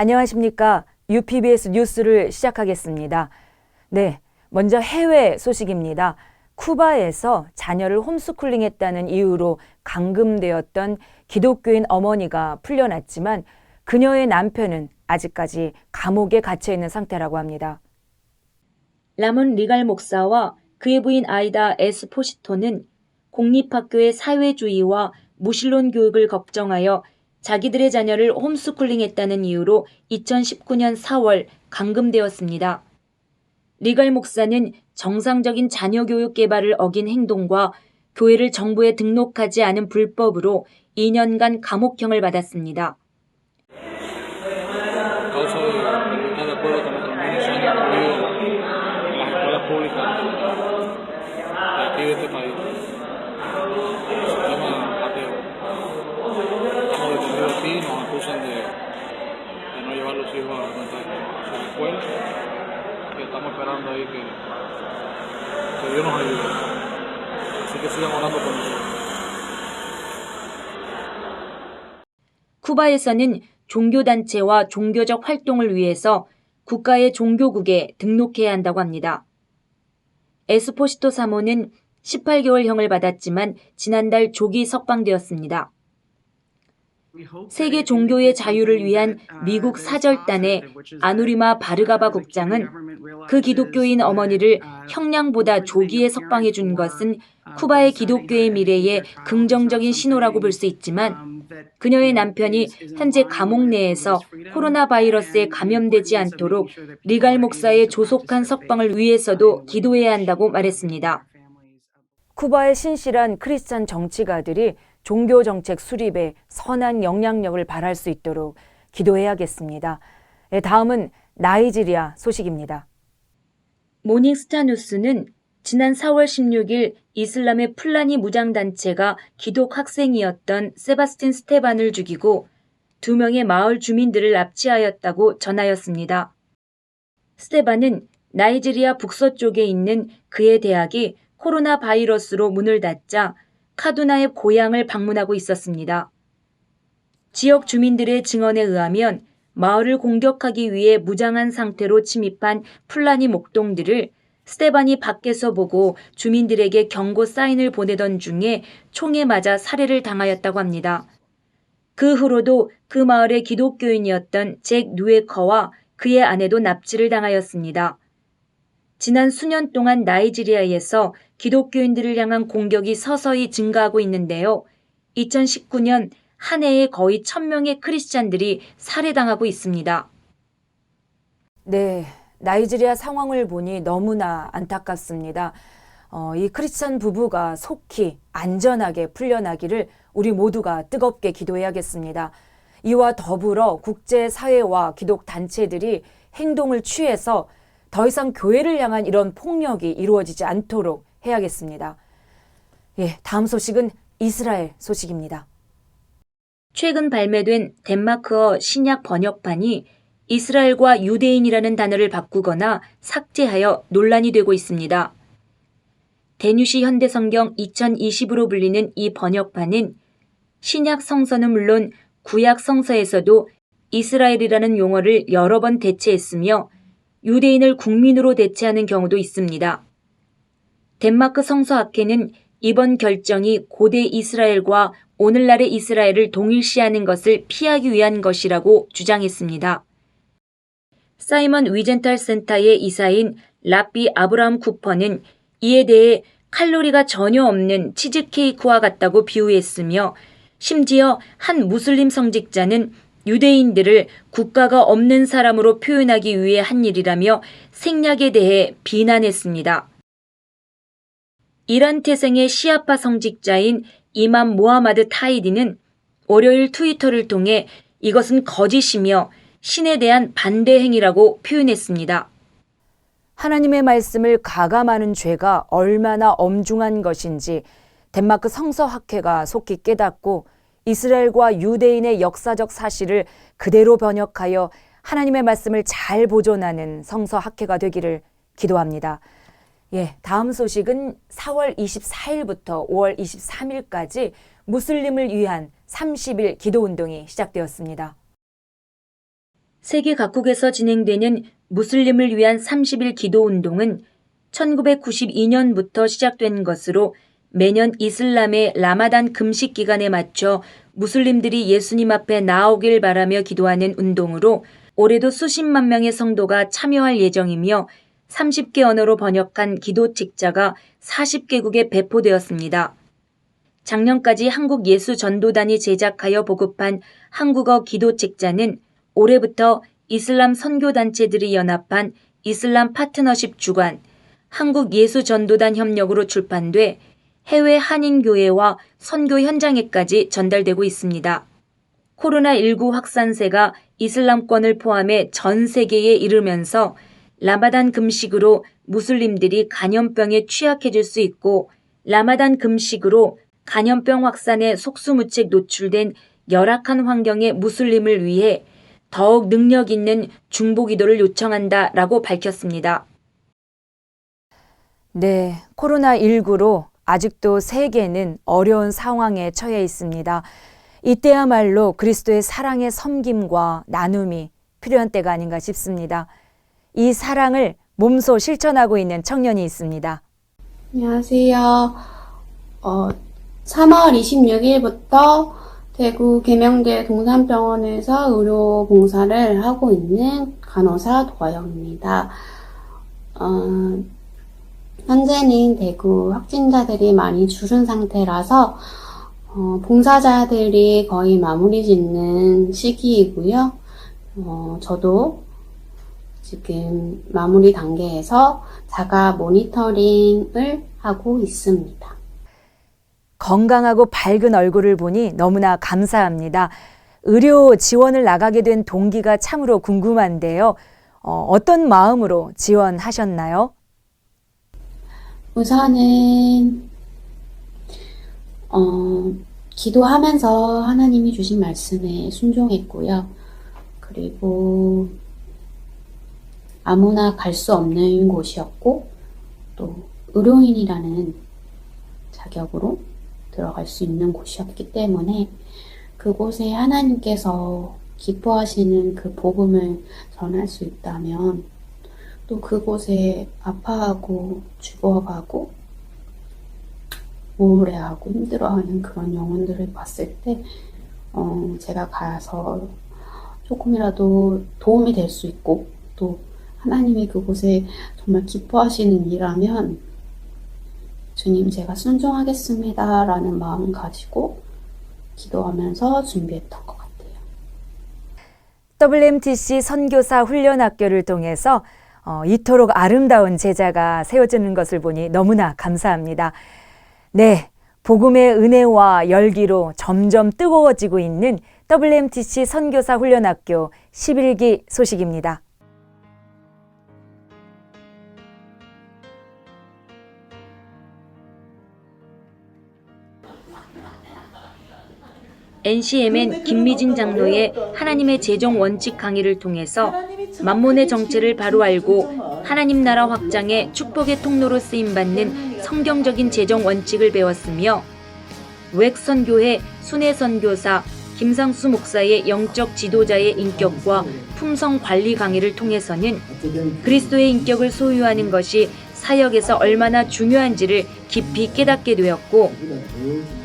안녕하십니까. UPBS 뉴스를 시작하겠습니다. 네, 먼저 해외 소식입니다. 쿠바에서 자녀를 홈스쿨링했다는 이유로 감금되었던 기독교인 어머니가 풀려났지만 그녀의 남편은 아직까지 감옥에 갇혀 있는 상태라고 합니다. 라몬 리갈 목사와 그의 부인 아이다 에스포시토는 공립학교의 사회주의와 무신론 교육을 걱정하여 자기들의 자녀를 홈스쿨링했다는 이유로 2019년 4월 감금되었습니다. 리갈 목사는 정상적인 자녀 교육 개발을 어긴 행동과 교회를 정부에 등록하지 않은 불법으로 2년간 감옥형을 받았습니다. Estamos esperando ahí que Dios nos ayude. Así que sigan orando por nosotros. 쿠바에서는 종교단체와 종교적 활동을 위해서 국가의 종교국에 등록해야 한다고 합니다. 에스포시토 사모는 18개월형을 받았지만 지난달 조기 석방되었습니다. 세계 종교의 자유를 위한 미국 사절단의 아누리마 바르가바 국장은 그 기독교인 어머니를 형량보다 조기에 석방해 준 것은 쿠바의 기독교의 미래에 긍정적인 신호라고 볼 수 있지만 그녀의 남편이 현재 감옥 내에서 코로나 바이러스에 감염되지 않도록 리갈 목사의 조속한 석방을 위해서도 기도해야 한다고 말했습니다. 쿠바의 신실한 크리스찬 정치가들이 종교정책 수립에 선한 영향력을 발할 수 있도록 기도해야겠습니다. 다음은 나이지리아 소식입니다. 모닝스타 뉴스는 지난 4월 16일 이슬람의 플라니 무장단체가 기독 학생이었던 세바스틴 스테반을 죽이고 2명의 마을 주민들을 납치하였다고 전하였습니다. 스테반은 나이지리아 북서쪽에 있는 그의 대학이 코로나 바이러스로 문을 닫자 카두나의 고향을 방문하고 있었습니다. 지역 주민들의 증언에 의하면 마을을 공격하기 위해 무장한 상태로 침입한 플라니 목동들을 스테반이 밖에서 보고 주민들에게 경고 사인을 보내던 중에 총에 맞아 살해를 당하였다고 합니다. 그 후로도 그 마을의 기독교인이었던 잭 누에커와 그의 아내도 납치를 당하였습니다. 지난 수년 동안 나이지리아에서 기독교인들을 향한 공격이 서서히 증가하고 있는데요. 2019년 한 해에 거의 1000명의 크리스찬들이 살해당하고 있습니다. 네, 나이지리아 상황을 보니 너무나 안타깝습니다. 이 크리스찬 부부가 속히 안전하게 풀려나기를 우리 모두가 뜨겁게 기도해야겠습니다. 이와 더불어 국제사회와 기독단체들이 행동을 취해서 더 이상 교회를 향한 이런 폭력이 이루어지지 않도록 해야겠습니다. 다음 소식은 이스라엘 소식입니다. 최근 발매된 덴마크어 신약 번역판이 이스라엘과 유대인이라는 단어를 바꾸거나 삭제하여 논란이 되고 있습니다. 데뉴시 현대성경 2020으로 불리는 이 번역판은 신약 성서는 물론 구약 성서에서도 이스라엘이라는 용어를 여러 번 대체했으며 유대인을 국민으로 대체하는 경우도 있습니다. 덴마크 성서학회는 이번 결정이 고대 이스라엘과 오늘날의 이스라엘을 동일시하는 것을 피하기 위한 것이라고 주장했습니다. 사이먼 위젠탈 센터의 이사인 라비 아브라함 쿠퍼는 이에 대해 칼로리가 전혀 없는 치즈케이크와 같다고 비유했으며 심지어 한 무슬림 성직자는 유대인들을 국가가 없는 사람으로 표현하기 위해 한 일이라며 생략에 대해 비난했습니다. 이란 태생의 시아파 성직자인 이맘 모하마드 타이디는 월요일 트위터를 통해 이것은 거짓이며 신에 대한 반대 행위라고 표현했습니다. 하나님의 말씀을 가감하는 죄가 얼마나 엄중한 것인지 덴마크 성서학회가 속히 깨닫고 이스라엘과 유대인의 역사적 사실을 그대로 번역하여 하나님의 말씀을 잘 보존하는 성서학회가 되기를 기도합니다. 다음 소식은 4월 24일부터 5월 23일까지 무슬림을 위한 30일 기도운동이 시작되었습니다. 세계 각국에서 진행되는 무슬림을 위한 30일 기도 운동은 1992년부터 시작된 것으로 매년 이슬람의 라마단 금식 기간에 맞춰 무슬림들이 예수님 앞에 나오길 바라며 기도하는 운동으로 올해도 수십만 명의 성도가 참여할 예정이며 30개 언어로 번역한 기도 책자가 40개국에 배포되었습니다. 작년까지 한국예수전도단이 제작하여 보급한 한국어 기도 책자는 올해부터 이슬람 선교단체들이 연합한 이슬람 파트너십 주관, 한국예수전도단 협력으로 출판돼 해외 한인교회와 선교 현장에까지 전달되고 있습니다. 코로나19 확산세가 이슬람권을 포함해 전 세계에 이르면서 라마단 금식으로 무슬림들이 감염병에 취약해질 수 있고 라마단 금식으로 감염병 확산에 속수무책 노출된 열악한 환경의 무슬림을 위해 더욱 능력 있는 중보기도를 요청한다라고 밝혔습니다. 네, 코로나19로 아직도 세계는 어려운 상황에 처해 있습니다. 이때야말로 그리스도의 사랑의 섬김과 나눔이 필요한 때가 아닌가 싶습니다. 이 사랑을 몸소 실천하고 있는 청년이 있습니다. 안녕하세요. 3월 26일부터 대구 계명대 동산병원에서 의료 봉사를 하고 있는 간호사 도아영입니다. 현재는 대구 확진자들이 많이 줄은 상태라서 봉사자들이 거의 마무리 짓는 시기이고요. 저도 지금 마무리 단계에서 자가 모니터링을 하고 있습니다. 건강하고 밝은 얼굴을 보니 너무나 감사합니다. 의료 지원을 나가게 된 동기가 참으로 궁금한데요. 어떤 마음으로 지원하셨나요? 우선은 기도하면서 하나님이 주신 말씀에 순종했고요. 그리고 아무나 갈 수 없는 곳이었고 또 의료인이라는 자격으로 들어갈 수 있는 곳이었기 때문에 그곳에 하나님께서 기뻐하시는 그 복음을 전할 수 있다면 또 그곳에 아파하고 죽어가고 우울해하고 힘들어하는 그런 영혼들을 봤을 때 제가 가서 조금이라도 도움이 될 수 있고 또 하나님이 그곳에 정말 기뻐하시는 일이라면 주님 제가 순종하겠습니다 라는 마음 가지고 기도하면서 준비했던 것 같아요. WMTC 선교사 훈련학교를 통해서 이토록 아름다운 제자가 세워지는 것을 보니 너무나 감사합니다. 네, 복음의 은혜와 열기로 점점 뜨거워지고 있는 WMTC 선교사 훈련학교 11기 소식입니다. NCMN 김미진 장로의 하나님의 재정 원칙 강의를 통해서 만몬의 정체를 바로 알고 하나님 나라 확장의 축복의 통로로 쓰임받는 성경적인 재정 원칙을 배웠으며 웩선교회 순회선교사 김상수 목사의 영적 지도자의 인격과 품성 관리 강의를 통해서는 그리스도의 인격을 소유하는 것이 사역에서 얼마나 중요한지를 깊이 깨닫게 되었고,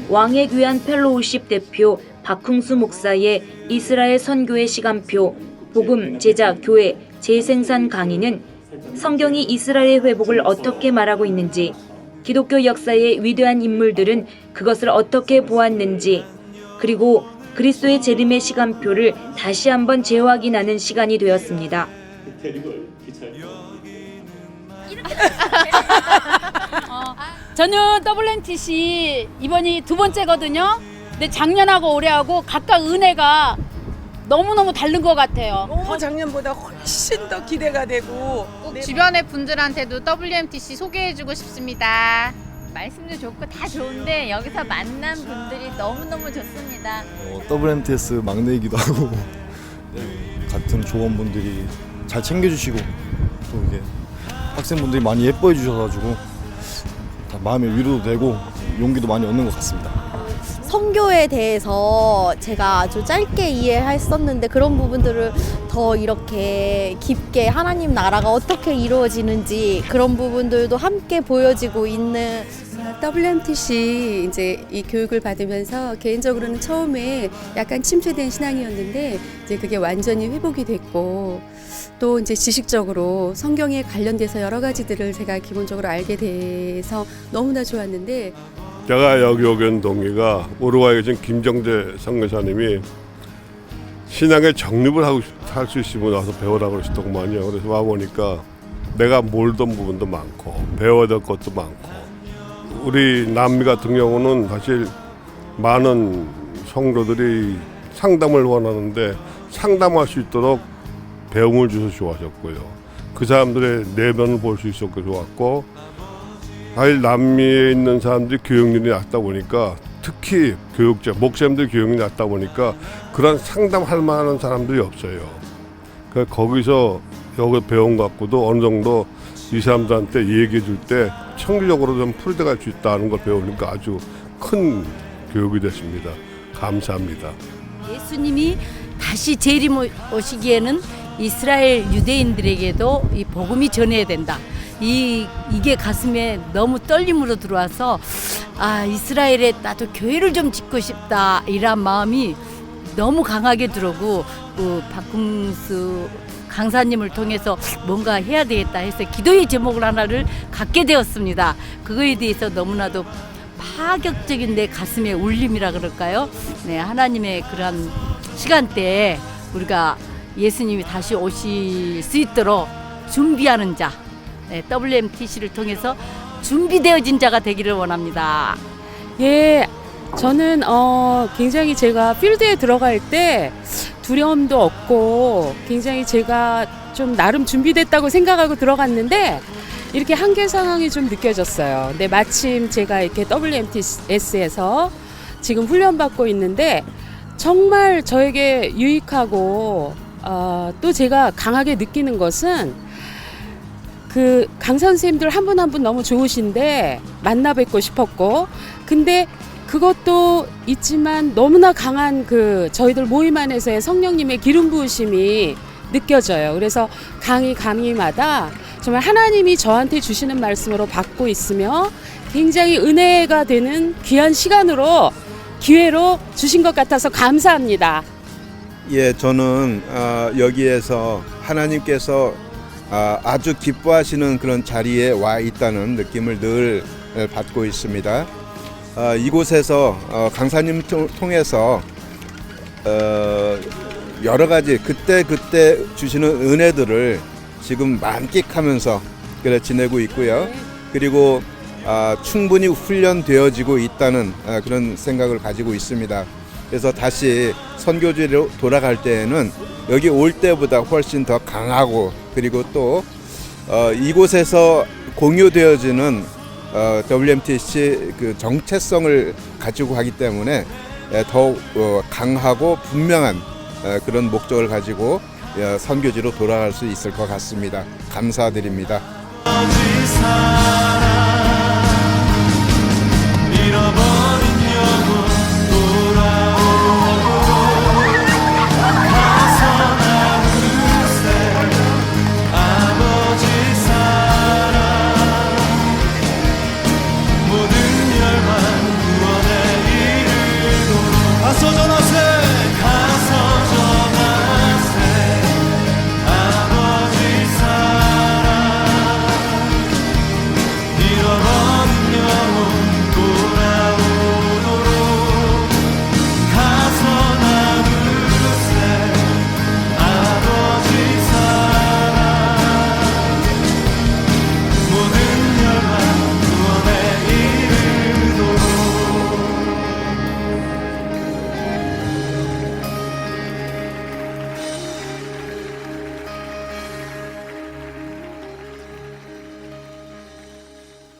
왕의 귀한 펠로우십 대표 박흥수 목사의 이스라엘 선교의 시간표, 복음, 제자, 교회, 재생산 강의는 성경이 이스라엘의 회복을 어떻게 말하고 있는지, 기독교 역사의 위대한 인물들은 그것을 어떻게 보았는지, 그리고 그리스도의 재림의 시간표를 다시 한번 재확인하는 시간이 되었습니다. 저는 WMTC 이번이 두 번째거든요. 근데 작년하고 올해하고 각각 은혜가 너무너무 다른 것 같아요. 작년보다 훨씬 더 기대가 되고 꼭 주변의 분들한테도 WMTC 소개해주고 싶습니다. 말씀도 좋고 다 좋은데 여기서 만난 분들이 너무너무 좋습니다. WMTS 막내이기도 하고 네, 같은 조원분들이 잘 챙겨주시고 또 이게 학생분들이 많이 예뻐해 주셔가지고 다 마음의 위로도 되고 용기도 많이 얻는 것 같습니다. 선교에 대해서 제가 아주 짧게 이해했었는데 그런 부분들을 더 이렇게 깊게 하나님 나라가 어떻게 이루어지는지 그런 부분들도 함께 보여지고 있는 WMTC 이제 이 교육을 받으면서 개인적으로는 처음에 약간 침체된 신앙이었는데 이제 그게 완전히 회복이 됐고 또 이제 지식적으로 성경에 관련돼서 여러 가지들을 제가 기본적으로 알게 돼서 너무나 좋았는데 제가 여기 오게 된 동기가 우루과이에 계신 김정재 선교사님이 신앙의 정립을 하고 할 수 있으면 와서 배우라고 그러시더구만요. 그래서 와보니까 내가 몰던 부분도 많고 배워야 될 것도 많고 우리 남미 같은 경우는 사실 많은 성도들이 상담을 원하는데 상담할 수 있도록 배움을 주셔서 좋아졌고요. 그 사람들의 내면을 볼 수 있었고 좋았고 사실 남미에 있는 사람들이 교육률이 낮다 보니까 특히 교육자, 목사님들 교육이 낮다 보니까 그런 상담할 만한 사람들이 없어요. 그래서 거기서 여기 배움 갖고도 어느 정도 이 사람들한테 얘기해 줄 때 청기적으로 좀 풀어갈 수 있다는 걸 배우니까 아주 큰 교육이 됐습니다. 감사합니다. 예수님이 다시 재림오시기에는 이스라엘 유대인들에게도 이 복음이 전해야 된다. 이게 가슴에 너무 떨림으로 들어와서 이스라엘에 나도 교회를 좀 짓고 싶다 이런 마음이 너무 강하게 들어오고 박궁수 강사님을 통해서 뭔가 해야 되겠다 해서 기도의 제목을 하나를 갖게 되었습니다. 그거에 대해서 너무나도 파격적인 내 가슴의 울림이라 그럴까요? 네, 하나님의 그런 시간대에 우리가 예수님이 다시 오실 수 있도록 준비하는 자, 네, WMTC를 통해서 준비되어진 자가 되기를 원합니다. 예, 저는 굉장히 제가 필드에 들어갈 때 두려움도 없고 굉장히 제가 좀 나름 준비됐다고 생각하고 들어갔는데 이렇게 한계 상황이 좀 느껴졌어요. 근데 마침 제가 이렇게 WMTS에서 지금 훈련받고 있는데 정말 저에게 유익하고 또 제가 강하게 느끼는 것은 그 강사 선생님들 한 분 한 분 너무 좋으신데 만나 뵙고 싶었고 근데 그것도 있지만 너무나 강한 그 저희들 모임 안에서의 성령님의 기름 부으심이 느껴져요. 그래서 강의마다 정말 하나님이 저한테 주시는 말씀으로 받고 있으며 굉장히 은혜가 되는 귀한 시간으로 기회로 주신 것 같아서 감사합니다. 예, 저는 여기에서 하나님께서 아주 기뻐하시는 그런 자리에 와 있다는 느낌을 늘 받고 있습니다. 이곳에서 강사님 통해서 여러 가지 그때 주시는 은혜들을 지금 만끽하면서 그래 지내고 있고요. 그리고 충분히 훈련되어지고 있다는 그런 생각을 가지고 있습니다. 그래서 다시 선교지로 돌아갈 때에는 여기 올 때보다 훨씬 더 강하고 그리고 또 이곳에서 공유되어지는 WMTC 그 정체성을 가지고 가기 때문에 더욱 강하고 분명한 그런 목적을 가지고 선교지로 돌아갈 수 있을 것 같습니다. 감사드립니다.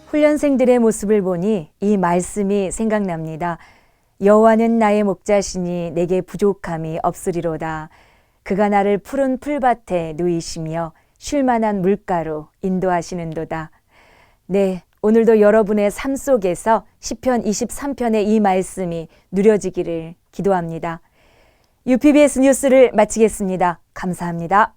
훈련생들의 모습을 보니 이 말씀이 생각납니다. 여호와는 나의 목자시니 내게 부족함이 없으리로다. 그가 나를 푸른 풀밭에 누이시며 쉴만한 물가로 인도하시는도다. 네, 오늘도 여러분의 삶 속에서 시편 23편의 이 말씀이 누려지기를 기도합니다. UPBS 뉴스를 마치겠습니다. 감사합니다.